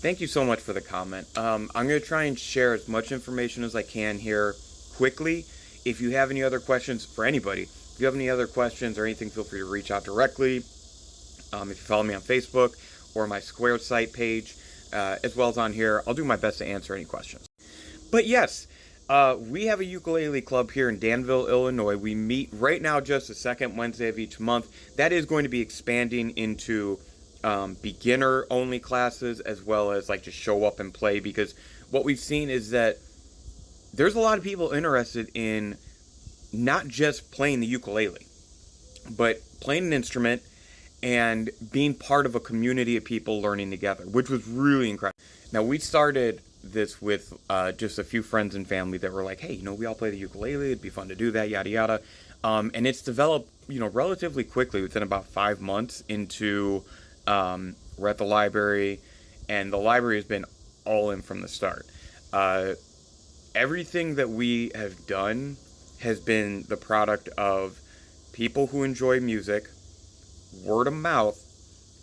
Thank you so much for the comment. I'm going to try and share as much information as I can here quickly. If you have any other questions for anybody, if you have any other questions or anything, feel free to reach out directly. If you follow me on Facebook or my Square site page, as well as on here, I'll do my best to answer any questions. But yes, we have a ukulele club here in Danville, Illinois. We meet right now just the second Wednesday of each month. That is going to be expanding into beginner only classes, as well as like just show up and play, because what we've seen is that there's a lot of people interested in not just playing the ukulele, but playing an instrument and being part of a community of people learning together, which was really incredible. Now, we started this with just a few friends and family that were like, hey, we all play the ukulele, it'd be fun to do that, yada yada. And it's developed, relatively quickly, within about 5 months into we're at the library, and the library has been all in from the start. Everything that we have done has been the product of people who enjoy music, word of mouth,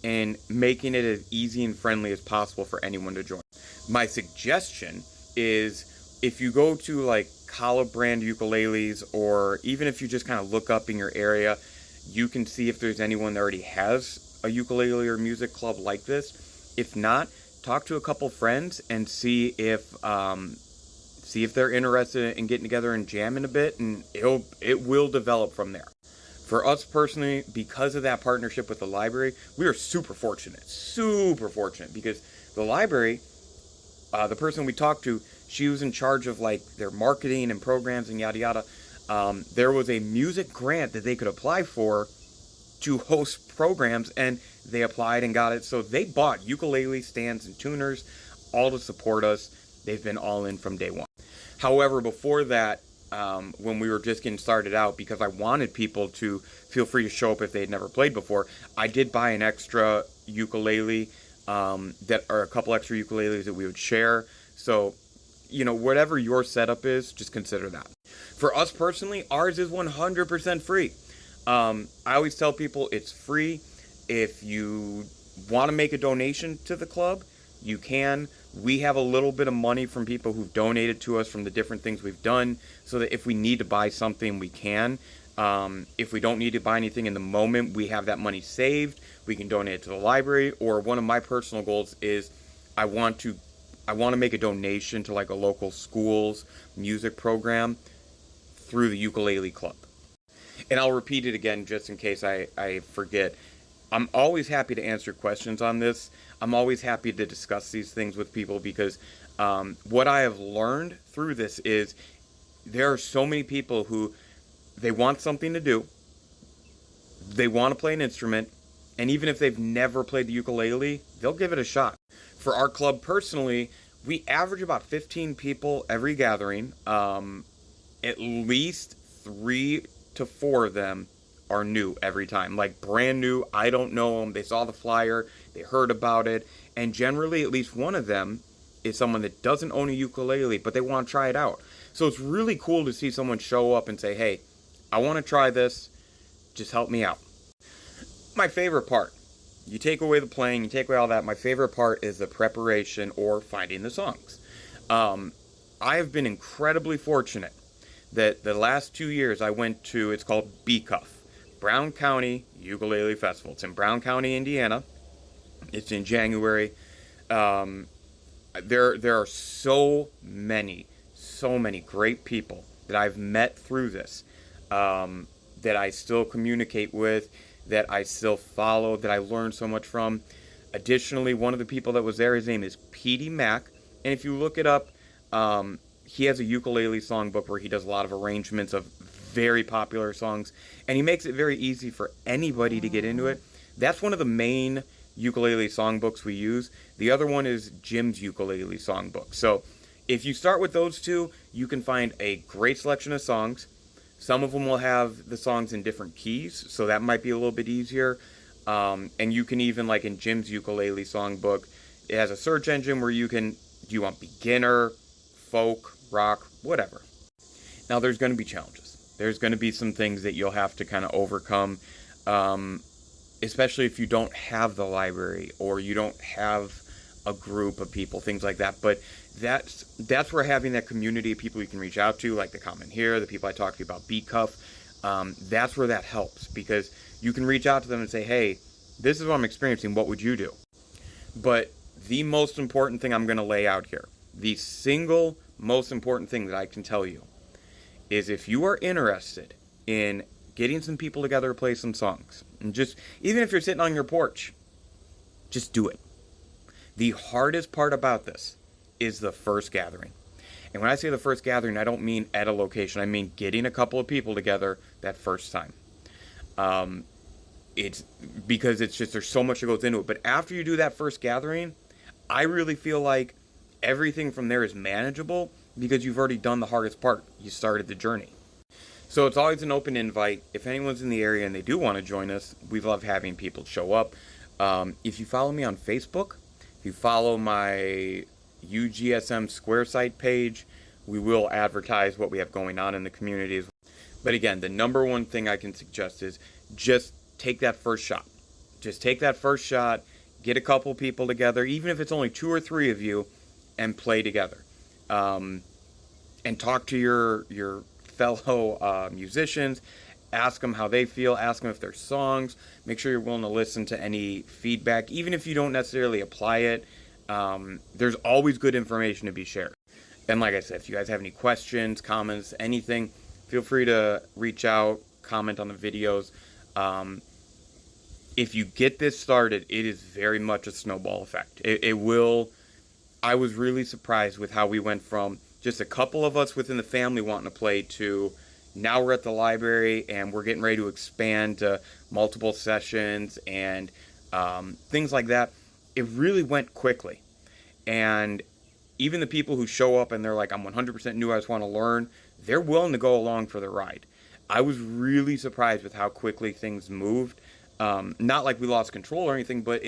and making it as easy and friendly as possible for anyone to join. My suggestion is, if you go to like Kala brand ukuleles, or even if you just kind of look up in your area, you can see if there's anyone that already has a ukulele or music club like this. If not, talk to a couple friends and see if they're interested in getting together and jamming a bit, and it will develop from there. For us personally, because of that partnership with the library, we are super fortunate, because the library, the person we talked to, she was in charge of like their marketing and programs and yada yada. There was a music grant that they could apply for to host programs, and they applied and got it. So they bought ukulele stands and tuners, all to support us. They've been all in from day one. However, before that, when we were just getting started out, because I wanted people to feel free to show up if they had never played before, I did buy an extra ukulele, that are a couple extra ukuleles that we would share. So, whatever your setup is, just consider that. For us personally, ours is 100% free. I always tell people it's free. If you want to make a donation to the club, you can. We have a little bit of money from people who've donated to us from the different things we've done, so that if we need to buy something, we can. If we don't need to buy anything in the moment, we have that money saved. We can donate it to the library. Or one of my personal goals is I want to make a donation to like a local school's music program through the ukulele club. And I'll repeat it again just in case I forget. I'm always happy to answer questions on this. I'm always happy to discuss these things with people, because what I have learned through this is there are so many people who, they want something to do, they want to play an instrument, and even if they've never played the ukulele, they'll give it a shot. For our club personally, we average about 15 people every gathering. At least 3 to 4 of them are new every time, like brand new. I don't know them. They saw the flyer, they heard about it, and generally at least one of them is someone that doesn't own a ukulele, but they want to try it out. So it's really cool to see someone show up and say, hey, I want to try this, just help me out. My favorite part, you take away the playing, you take away all that, my favorite part is the preparation or finding the songs. I have been incredibly fortunate that the last 2 years I went to, it's called BCUF, Brown County Ukulele Festival. It's in Brown County, Indiana. It's in January. There are so many great people that I've met through this, that I still communicate with, that I still follow, that I learn so much from. Additionally, one of the people that was there, his name is Petey Mack, and if you look it up, he has a ukulele songbook where he does a lot of arrangements of very popular songs, and he makes it very easy for anybody to get into it. That's one of the main ukulele songbooks we use. The other one is Jim's ukulele songbook. So if you start with those two, you can find a great selection of songs. Some of them will have the songs in different keys, so that might be a little bit easier. And you can even, like in Jim's ukulele songbook, it has a search engine where do you want beginner, folk, rock, whatever. Now there's going to be challenges. There's going to be some things that you'll have to kind of overcome, especially if you don't have the library, or you don't have a group of people, things like that. But that's where having that community of people you can reach out to, like the comment here, the people I talked to about Beat Cuff, that's where that helps, because you can reach out to them and say, hey, this is what I'm experiencing, what would you do? But the most important thing I'm going to lay out here, the single most important thing that I can tell you, is if you are interested in getting some people together to play some songs, and just, even if you're sitting on your porch, just do it. The hardest part about this is the first gathering. And when I say the first gathering, I don't mean at a location. I mean getting a couple of people together that first time. It's because it's just, there's so much that goes into it. But after you do that first gathering, I really feel like everything from there is manageable, because you've already done the hardest part. You started the journey. So it's always an open invite. If anyone's in the area and they do want to join us, we love having people show up. If you follow me on Facebook, if you follow my UGSM Square site page, we will advertise what we have going on in the communities. But again, the number one thing I can suggest is just take that first shot. Just take that first shot, get a couple people together, even if it's only 2 or 3 of you, and play together. And talk to your fellow musicians, ask them how they feel, ask them if there's songs, make sure you're willing to listen to any feedback, even if you don't necessarily apply it. There's always good information to be shared. And like I said, if you guys have any questions, comments, anything, feel free to reach out, comment on the videos. If you get this started, it is very much a snowball effect. It will. I was really surprised with how we went from just a couple of us within the family wanting to play to now we're at the library and we're getting ready to expand to multiple sessions and things like that. It really went quickly. And even the people who show up and they're like, I'm 100% new, I just want to learn, they're willing to go along for the ride. I was really surprised with how quickly things moved. Not like we lost control or anything, but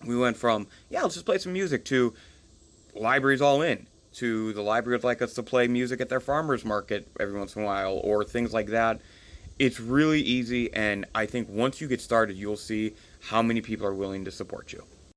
we went from, yeah, let's just play some music, to libraries all in, to the library would like us to play music at their farmer's market every once in a while, or things like that. It's really easy, and I think once you get started, you'll see how many people are willing to support you.